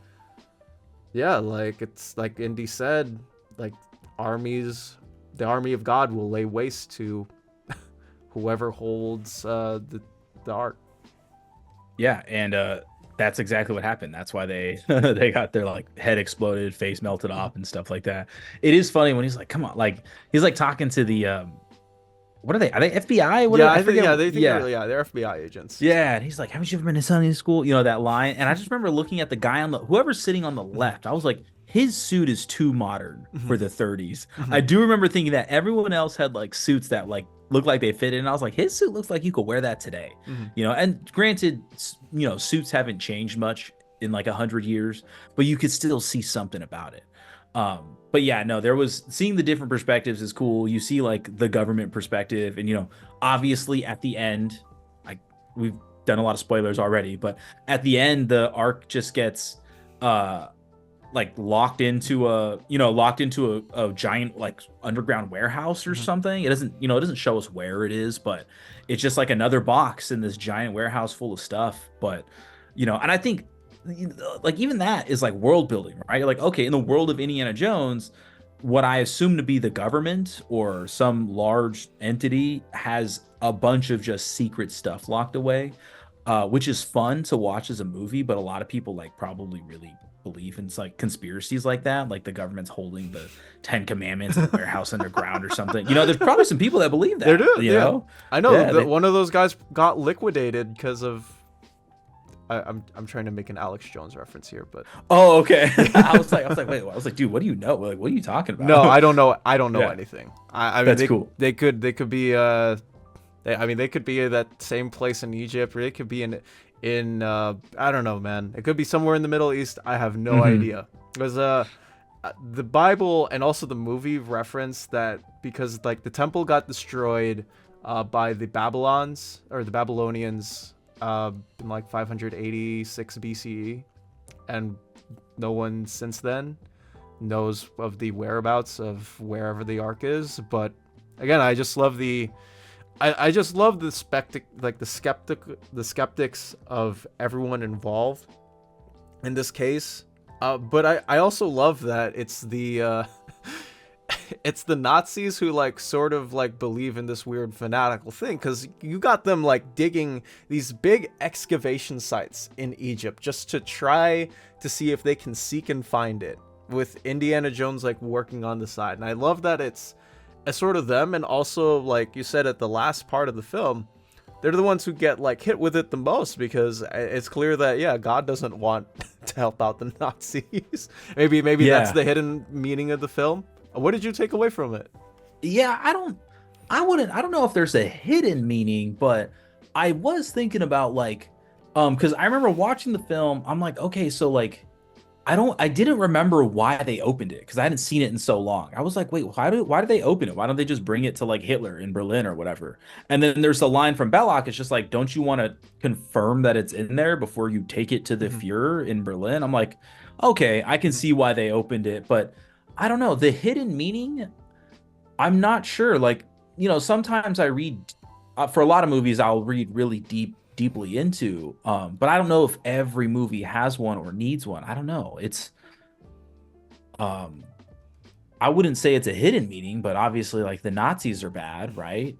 Speaker 1: yeah, like, it's like Indy said, like, the army of God will lay waste to whoever holds the Ark.
Speaker 2: Yeah, and that's exactly what happened. That's why they they got their like head exploded, face melted off, and stuff like that. It is funny when he's like, "Come on!" Like he's like talking to the what are they? Are they FBI? What
Speaker 1: Yeah,
Speaker 2: I forget.
Speaker 1: They're FBI agents.
Speaker 2: Yeah, and he's like, "Haven't you ever been to Sunday school?" You know that line. And I just remember looking at the guy on whoever's sitting on the left. I was like, his suit is too modern for the 30s. I do remember thinking that everyone else had like suits that like looked like they fit in. And I was like, his suit looks like you could wear that today. You know, and granted, you know, suits haven't changed much in like 100 years, but you could still see something about it. But yeah, no, there was seeing the different perspectives is cool. You see like the government perspective, and you know, obviously at the end, like we've done a lot of spoilers already, but at the end, the Ark just gets like locked into a giant like underground warehouse or something. It doesn't show us where it is, but it's just like another box in this giant warehouse full of stuff. But you know, and I think like even that is like world building, right? Like, okay, in the world of Indiana Jones, what I assume to be the government or some large entity has a bunch of just secret stuff locked away, which is fun to watch as a movie. But a lot of people like probably really believe in like conspiracies like that, like the government's holding the Ten Commandments in a warehouse underground or something. There's probably some people that believe
Speaker 1: They
Speaker 2: that.
Speaker 1: do, yeah. I know
Speaker 2: Yeah,
Speaker 1: that one of those guys got liquidated because of. I'm trying to make an Alex Jones reference here, but
Speaker 2: oh, okay. Wait, I was like, dude, what do you know? Like, what are you talking about?
Speaker 1: no, I don't know. I don't know
Speaker 2: Yeah.
Speaker 1: anything. I mean,
Speaker 2: That's cool.
Speaker 1: They could be. I mean, they could be at that same place in Egypt, or they could be in. I don't know, man. It could be somewhere in the Middle East. I have no idea. Because the Bible and also the movie reference that because like the temple got destroyed by the Babylons or the Babylonians in like 586 BCE, and no one since then knows of the whereabouts of wherever the Ark is. But again, I just love I just love the the skeptics of everyone involved in this case. But I also love that it's the it's the Nazis who like sort of like believe in this weird fanatical thing, because you got them like digging these big excavation sites in Egypt just to try to see if they can seek and find it, with Indiana Jones like working on the side. And I love that it's sort of them, and also like you said at the last part of the film, they're the ones who get like hit with it the most, because it's clear that yeah, God doesn't want to help out the Nazis. maybe that's the hidden meaning of the film. What did you take away from it?
Speaker 2: Yeah, I don't know if there's a hidden meaning, but I was thinking about like, because I remember watching the film, I'm like, okay, so like, I didn't remember why they opened it because I hadn't seen it in so long. I was like, wait, why did they open it? Why don't they just bring it to like Hitler in Berlin or whatever? And then there's a line from Belloc. It's just like, don't you want to confirm that it's in there before you take it to the Fuhrer in Berlin? I'm like, okay, I can see why they opened it, but I don't know. The hidden meaning, I'm not sure. Like, sometimes I read for a lot of movies, I'll read really deeply into, but I don't know if every movie has one or needs one. I don't know. It's I wouldn't say it's a hidden meaning, but obviously like the Nazis are bad, right?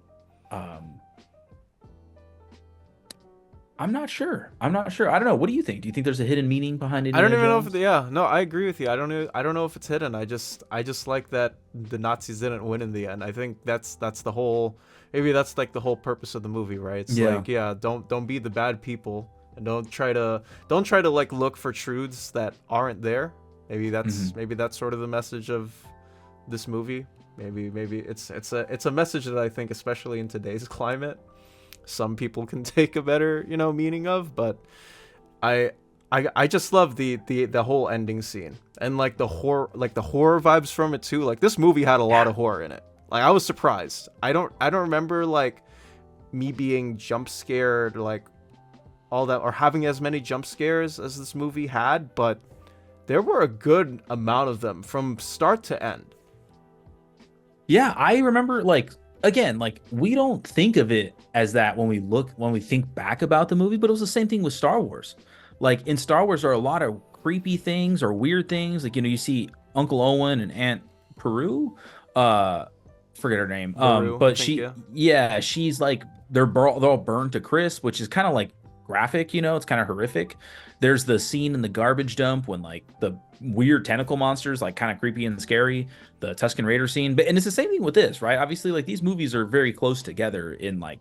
Speaker 2: I'm not sure. I don't know. What do you think? Do you think there's a hidden meaning behind it?
Speaker 1: I don't even know if no, I agree with you. I don't know if it's hidden. I just like that the Nazis didn't win in the end. I think that's the whole, maybe that's like the whole purpose of the movie, right? It's like, yeah, don't be the bad people, and don't try to like look for truths that aren't there. Maybe that's sort of the message of this movie. Maybe it's a message that I think, especially in today's climate, some people can take a better meaning of. But I just love the whole ending scene, and like the horror vibes from it too. Like this movie had a lot of horror in it. Like I was surprised. I don't remember like me being jump scared, like all that, or having as many jump scares as this movie had, but there were a good amount of them from start to end.
Speaker 2: Yeah, I remember, like, again, like we don't think of it as that when we think back about the movie, but it was the same thing with Star Wars. Like in Star Wars, there are a lot of creepy things or weird things. Like, you see Uncle Owen and Aunt Peru, forget her name.
Speaker 1: Peru,
Speaker 2: but she's like, they're all burned to crisp, which is kind of like graphic, it's kind of horrific. There's the scene in the garbage dump when like the weird tentacle monsters, like kind of creepy and scary, the Tusken Raider scene. And it's the same thing with this, right? Obviously, like these movies are very close together in like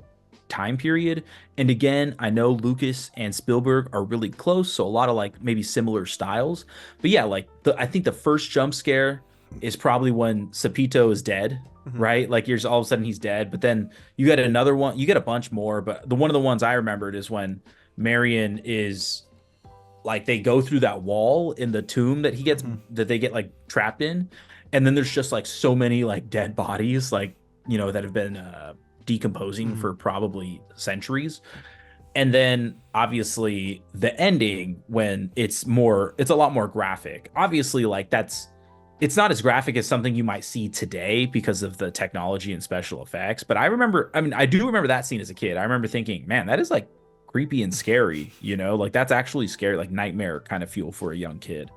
Speaker 2: time period. And again, I know Lucas and Spielberg are really close, so a lot of like maybe similar styles. But yeah, like I think the first jump scare is probably when Sapito is dead, right? Like you're just, all of a sudden he's dead. But then you get another one, you get a bunch more, but one of the ones I remembered is when Marion is like, they go through that wall in the tomb that they get like trapped in, and then there's just like so many like dead bodies, like that have been decomposing for probably centuries. And then obviously the ending, when it's a lot more graphic. Obviously, like it's not as graphic as something you might see today because of the technology and special effects. But I do remember that scene as a kid. I remember thinking, man, that is like creepy and scary, like that's actually scary, like nightmare kind of fuel for a young kid.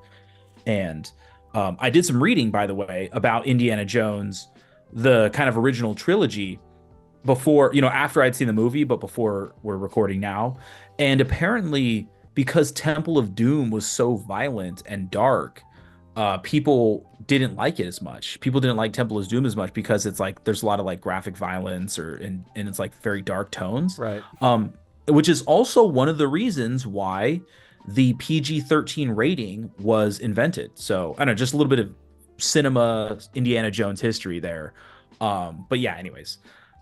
Speaker 2: And I did some reading, by the way, about Indiana Jones, the kind of original trilogy before, after I'd seen the movie, but before we're recording now. And apparently, because Temple of Doom was so violent and dark, people didn't like it as much. People didn't like Temple of Doom as much because it's like there's a lot of like graphic violence and it's like very dark tones.
Speaker 1: Right.
Speaker 2: Which is also one of the reasons why the PG-13 rating was invented. So I don't know, just a little bit of cinema Indiana Jones history there. But yeah, anyways,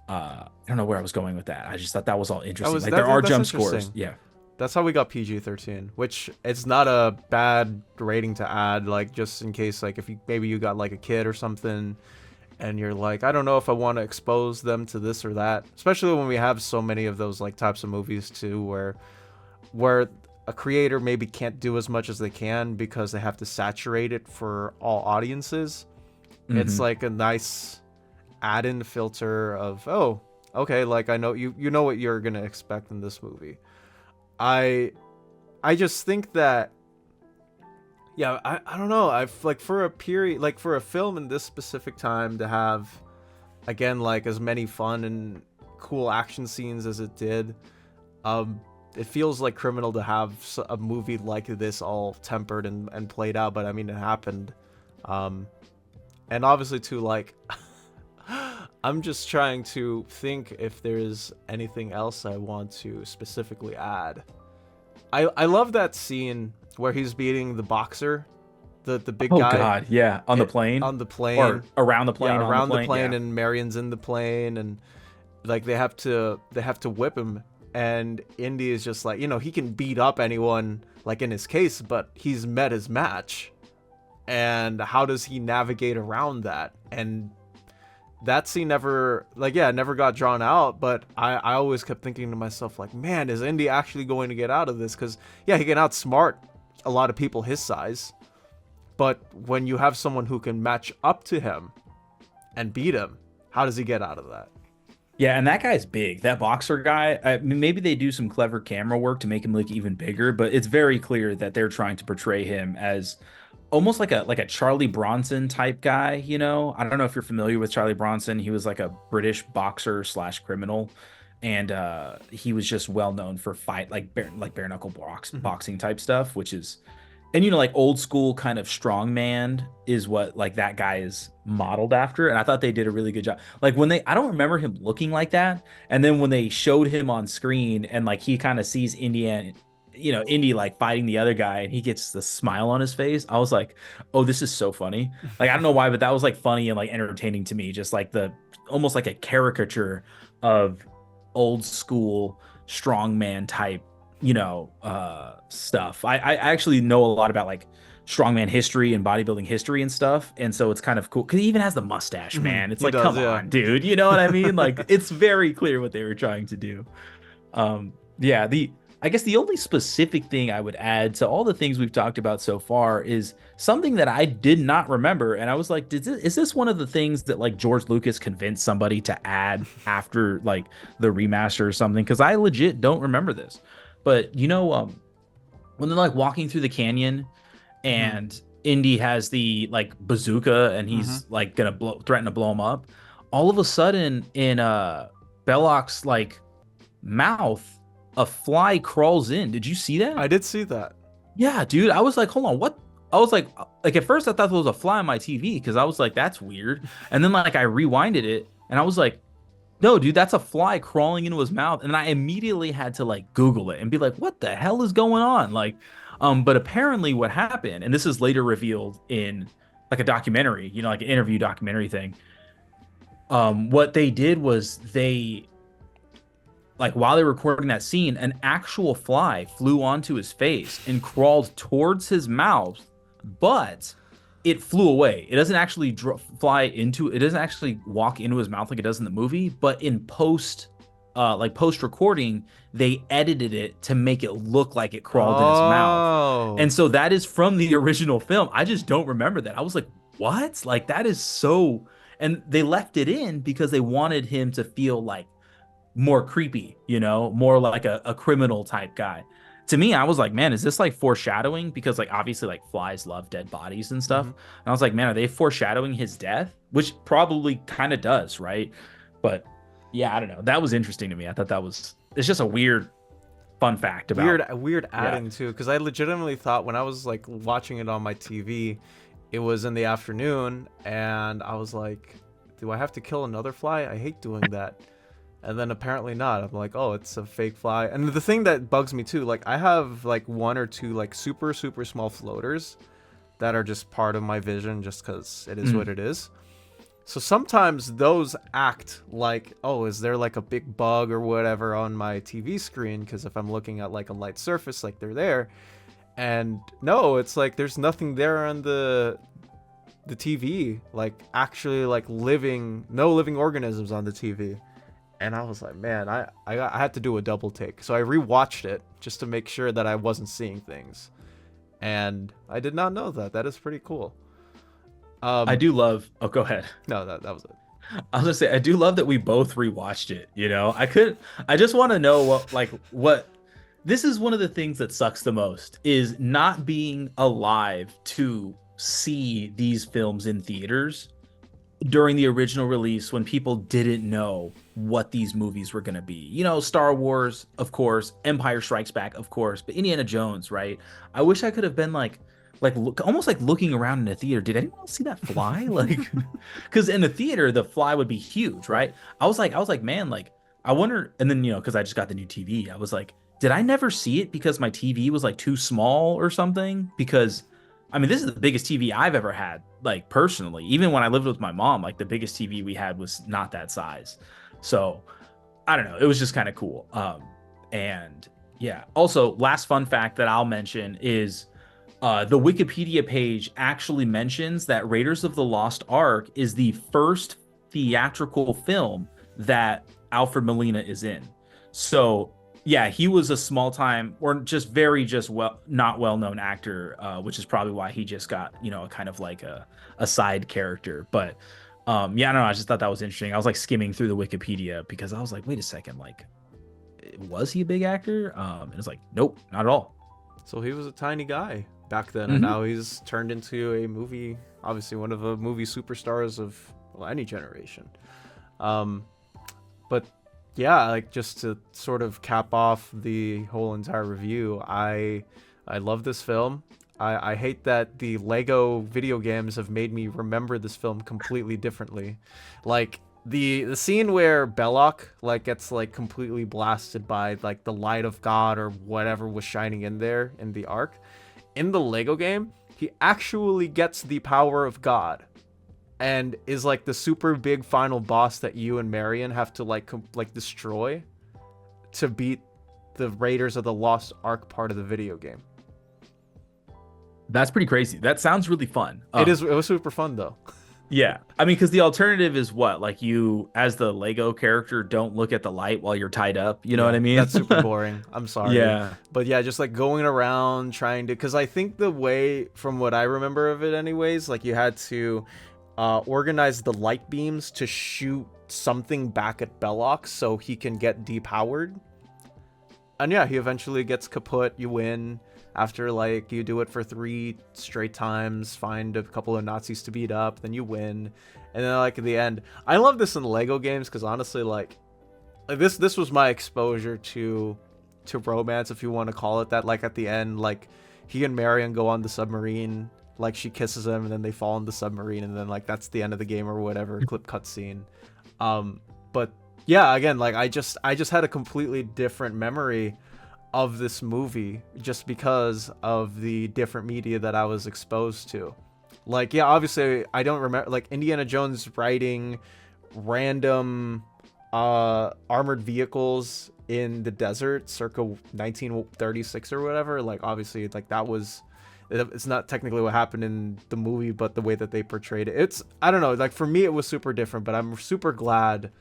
Speaker 2: I don't know where I was going with that. I just thought that was all interesting. Like there are jump scores. Yeah.
Speaker 1: That's how we got PG-13, which it's not a bad rating to add, like just in case, like if maybe you got like a kid or something and you're like, I don't know if I want to expose them to this or that, especially when we have so many of those like types of movies too, where a creator maybe can't do as much as they can because they have to saturate it for all audiences. It's like a nice add-in filter of, oh, okay, like I know you know what you're gonna expect in this movie. I just think that, yeah, I don't know. I've like for a period, like for a film in this specific time to have, again, like as many fun and cool action scenes as it did, it feels like criminal to have a movie like this all tempered and played out. But I mean, it happened, and obviously too, like, I'm just trying to think if there's anything else I want to specifically add. I love that scene where he's beating the boxer, the big guy.
Speaker 2: Oh God, yeah, on the plane.
Speaker 1: On the plane.
Speaker 2: Or around the plane.
Speaker 1: Yeah, around the plane,
Speaker 2: yeah.
Speaker 1: and Marion's in the plane, and like they have to whip him, and Indy is just like, he can beat up anyone like in his case, but he's met his match. And how does he navigate around that? And that scene never got drawn out, but I always kept thinking to myself, like, man, is Indy actually going to get out of this? Because, yeah, he can outsmart a lot of people his size, but when you have someone who can match up to him and beat him, how does he get out of that?
Speaker 2: Yeah, and that guy's big. That boxer guy, I mean, maybe they do some clever camera work to make him look even bigger, but it's very clear that they're trying to portray him as almost like a Charlie Bronson type guy, I don't know if you're familiar with Charlie Bronson. He was like a British boxer / criminal, and he was just well known for bare knuckle boxing type stuff, which is, and like old school kind of strongman is what like that guy is modeled after. And I thought they did a really good job. Like when I don't remember him looking like that, and then when they showed him on screen and like he kind of sees Indy like fighting the other guy and he gets the smile on his face, I was like, oh, this is so funny. Like I don't know why, but that was like funny and like entertaining to me, just like the almost like a caricature of old school strongman type stuff. I actually know a lot about like strongman history and bodybuilding history and stuff, and so it's kind of cool because he even has the mustache, man. It's like, come on, dude, you know what I mean? Like it's very clear what they were trying to do. I guess the only specific thing I would add to all the things we've talked about so far is something that I did not remember. And I was like, is this one of the things that like George Lucas convinced somebody to add after like the remaster or something? Because I legit don't remember this. But when they're like walking through the canyon and Indy has the like bazooka and he's like gonna threaten to blow him up, all of a sudden in Belloc's like mouth, a fly crawls in. Did you see that?
Speaker 1: I did see that.
Speaker 2: Yeah, dude. I was like, hold on, what? I was like at first I thought there was a fly on my TV because I was like, that's weird. And then like I rewinded it and I was like, no, dude, that's a fly crawling into his mouth. And I immediately had to like Google it and be like, what the hell is going on? Like, but apparently what happened, and this is later revealed in like a documentary, like an interview documentary thing. What they did was like while they were recording that scene, an actual fly flew onto his face and crawled towards his mouth, but it flew away. It doesn't actually it doesn't actually walk into his mouth like it does in the movie, but in post recording, they edited it to make it look like it crawled in his mouth. And so that is from the original film. I just don't remember that. I was like, what? Like that is so, and they left it in because they wanted him to feel like more creepy, more like a criminal type guy. to me, I was like, man, is this like foreshadowing? Because like obviously like flies love dead bodies and stuff.
Speaker 1: Hmm.
Speaker 2: And I was like, man, are they foreshadowing his death? Which probably kind of does, right? But yeah, I don't know. That was interesting to me. I thought that was it's just a weird fun fact about
Speaker 1: Weird
Speaker 2: yeah.
Speaker 1: adding too, because I legitimately thought when I was like watching it on my TV, it was in the afternoon, and I was like, do I have to kill another fly? I hate doing that. And then apparently not. I'm like, oh, it's a fake fly. And the thing that bugs me too, like I have like one or two like super small floaters that are just part of my vision just because it is what it is. So sometimes those act like, oh, is there like a big bug or whatever on my TV screen? Because if I'm looking at like a light surface, like they're there. And no, it's like there's nothing there on the TV, like actually like no living organisms on the TV. And I was like, man, I had to do a double take. So I rewatched it just to make sure that I wasn't seeing things. And I did not know that. That is pretty cool.
Speaker 2: I do love oh go ahead.
Speaker 1: No, that was it.
Speaker 2: I was gonna say I do love that we both rewatched it, you know. I just want to know what this is one of the things that sucks the most is not being alive to see these films in theaters during the original release when people didn't know what these movies were going to be. You know, Star Wars, of course, Empire Strikes Back, of course, but Indiana Jones, right? I wish I could have been almost like looking around in a theater. Did anyone else see that fly? Like, because in the theater, the fly would be huge, right? I was like, man, like, I wonder. And then, you know, because I just got the new TV, I was like, did I never see it because my TV was like too small or something? Because I mean, this is the biggest TV I've ever had, like personally. Even when I lived with my mom, like the biggest TV we had was not that size. So I don't know. It was just kind of cool. And yeah. Also, last fun fact that I'll mention is the Wikipedia page actually mentions that Raiders of the Lost Ark is the first theatrical film that Alfred Molina is in. So yeah, he was a small time or just not well known actor, which is probably why he just got, you know, kind of like a side character. But yeah, I don't know. I just thought that was interesting. I was like skimming through the Wikipedia because I was like, wait a second, like, was he a big actor? And it's like, nope, not at all.
Speaker 1: So he was a tiny guy back then, and now he's turned into a movie, obviously one of the movie superstars of any generation. But yeah, like just to sort of cap off the whole entire review, I love this film. I hate that the Lego video games have made me remember this film completely differently. Like the scene where Belloc like gets like completely blasted by like the light of God or whatever was shining in there in the Ark. In the Lego game, he actually gets the power of God and is like the super big final boss that you and Marion have to like destroy to beat the Raiders of the Lost Ark part of the video game.
Speaker 2: That's pretty crazy. That sounds really fun.
Speaker 1: It was super fun though.
Speaker 2: Yeah. I mean, because the alternative is what? Like you, as the Lego character, don't look at the light while you're tied up. You know what I mean?
Speaker 1: That's super boring. I'm sorry.
Speaker 2: Yeah.
Speaker 1: But yeah, just like going around trying to, because I think the way, from what I remember of it anyways, like you had to organize the light beams to shoot something back at Belloc so he can get depowered. And yeah, he eventually gets kaput. You win. After like you do it for 3 straight times, find a couple of Nazis to beat up, then you win. And then like at the end, I love this in Lego games because honestly like this was my exposure to romance, if you want to call it that. Like at the end, like he and Marion go on the submarine, like she kisses him and then they fall in the submarine, and then like that's the end of the game or whatever, clip cutscene. But yeah, again, like I just had a completely different memory of this movie just because of the different media that I was exposed to. Like, yeah, obviously I don't remember like Indiana Jones riding random armored vehicles in the desert circa 1936 or whatever. Like obviously like that was, it's not technically what happened in the movie, but the way that they portrayed it, it's, I don't know, like for me it was super different. But I'm super glad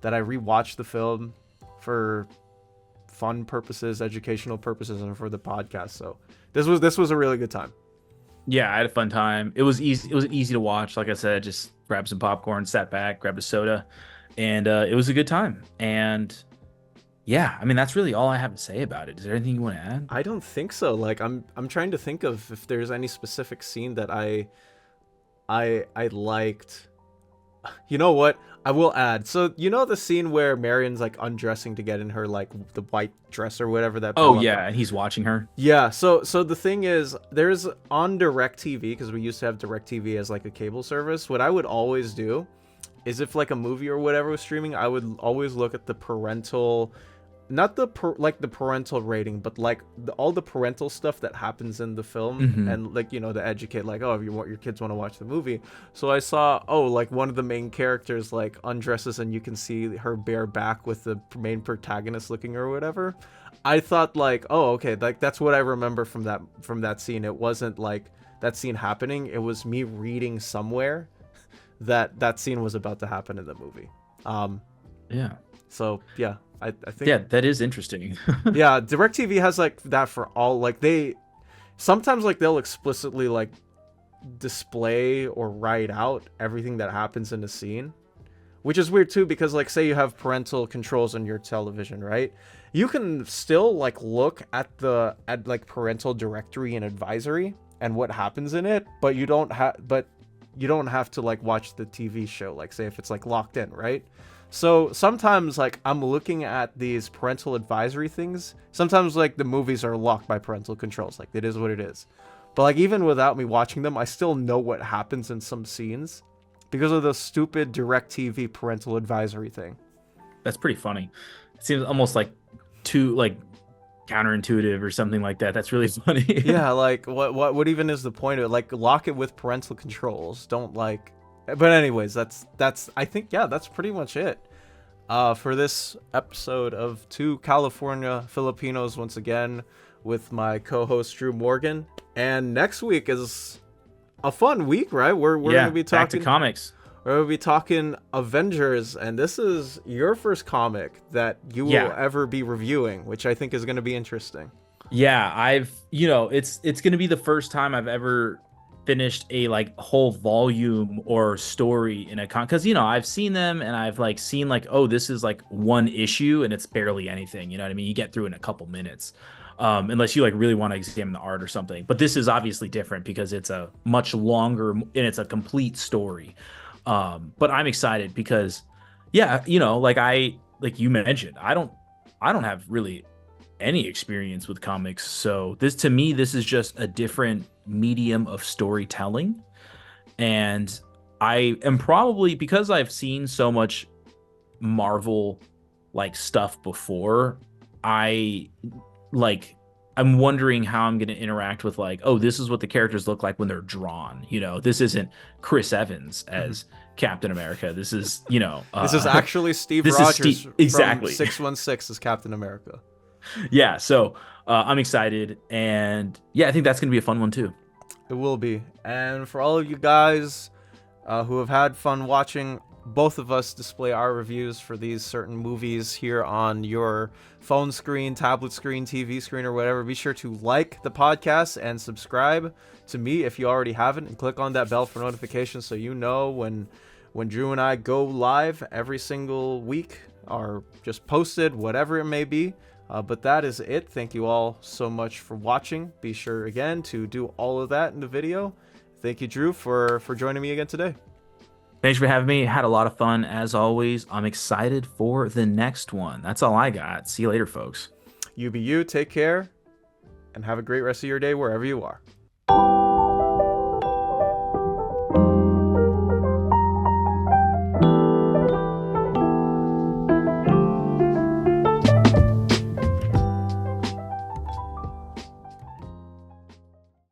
Speaker 1: that I rewatched the film for fun purposes, educational purposes, and for the podcast. So this was a really good time.
Speaker 2: Yeah, I had a fun time. It was easy. It was easy to watch. Like I said, just grab some popcorn, sat back, grabbed a soda, and it was a good time. And yeah, I mean, that's really all I have to say about it. Is there anything you want to add?
Speaker 1: I don't think so. Like I'm trying to think of if there's any specific scene that I liked. You know what? I will add. So you know the scene where Marion's like undressing to get in her like the white dress or whatever that
Speaker 2: Oh
Speaker 1: Bella
Speaker 2: yeah,
Speaker 1: got.
Speaker 2: and he's watching her.
Speaker 1: Yeah, so the thing is, there's on DirecTV, because we used to have DirecTV as like a cable service. What I would always do is if like a movie or whatever was streaming, I would always look at the parental, not the like the parental rating, but like all the parental stuff that happens in the film,
Speaker 2: Hmm.
Speaker 1: and like, you know, to educate, like, oh, if you want your kids want to watch the movie. So I saw, oh, like one of the main characters like undresses and you can see her bare back with the main protagonist looking or whatever. I thought like, oh, okay, like that's what I remember from that scene. It wasn't like that scene happening. It was me reading somewhere that that scene was about to happen in the movie. Um,
Speaker 2: Yeah.
Speaker 1: so yeah, I think
Speaker 2: Yeah, that is interesting.
Speaker 1: yeah, DirecTV has like that for all, like they sometimes like they'll explicitly like display or write out everything that happens in a scene, which is weird too, because like say you have parental controls on your television, right? You can still like look at the at like parental directory and advisory and what happens in it, but you don't have to like watch the TV show, like say if it's like locked in, right? So sometimes like I'm looking at these parental advisory things. Sometimes like the movies are locked by parental controls, like it is what it is. But like even without me watching them, I still know what happens in some scenes because of the stupid DirecTV parental advisory thing.
Speaker 2: That's pretty funny. It seems almost like too like counterintuitive or something like that. That's really funny.
Speaker 1: Yeah, like what even is the point of it? Like lock it with parental controls. Don't like. But anyways, that's I think, yeah, that's pretty much it. For this episode of Two California Filipinos, once again with my co-host Drew Morgan. And next week is a fun week, right? We're
Speaker 2: Yeah,
Speaker 1: gonna be
Speaker 2: back to
Speaker 1: talking.
Speaker 2: comics.
Speaker 1: We're gonna be talking Avengers, and this is your first comic that you will
Speaker 2: Yeah.
Speaker 1: ever be reviewing, which I think is gonna be interesting.
Speaker 2: Yeah, it's going to be the first time I've ever finished a like whole volume or story in a con, because I've seen them and I've like seen like, oh, this is like one issue and it's barely anything, you know what I mean? You get through in a couple minutes. Unless you like really want to examine the art or something. But this is obviously different because it's a much longer and it's a complete story. But I'm excited because yeah, like you mentioned, I don't have really any experience with comics. So this to me, this is just a different medium of storytelling. And I am probably, because I've seen so much Marvel like stuff before, I like I'm wondering how I'm going to interact with like, oh, this is what the characters look like when they're drawn. This isn't Chris Evans as Captain America. This is,
Speaker 1: This is actually Steve
Speaker 2: this is
Speaker 1: Rogers
Speaker 2: Steve,
Speaker 1: from
Speaker 2: exactly.
Speaker 1: 616 as Captain America.
Speaker 2: Yeah, so I'm excited, and yeah, I think that's gonna be a fun one too.
Speaker 1: It will be. And for all of you guys who have had fun watching both of us display our reviews for these certain movies here on your phone screen, tablet screen, TV screen, or whatever, be sure to like the podcast and subscribe to me if you already haven't, and click on that bell for notifications so you know when Drew and I go live every single week or just posted, whatever it may be. But that is it. Thank you all so much for watching. Be sure again to do all of that in the video. Thank you, Drew, for joining me again today.
Speaker 2: Thanks for having me. Had a lot of fun as always. I'm excited for the next one. That's all I got. See you later, folks.
Speaker 1: You be you, take care, and have a great rest of your day wherever you are.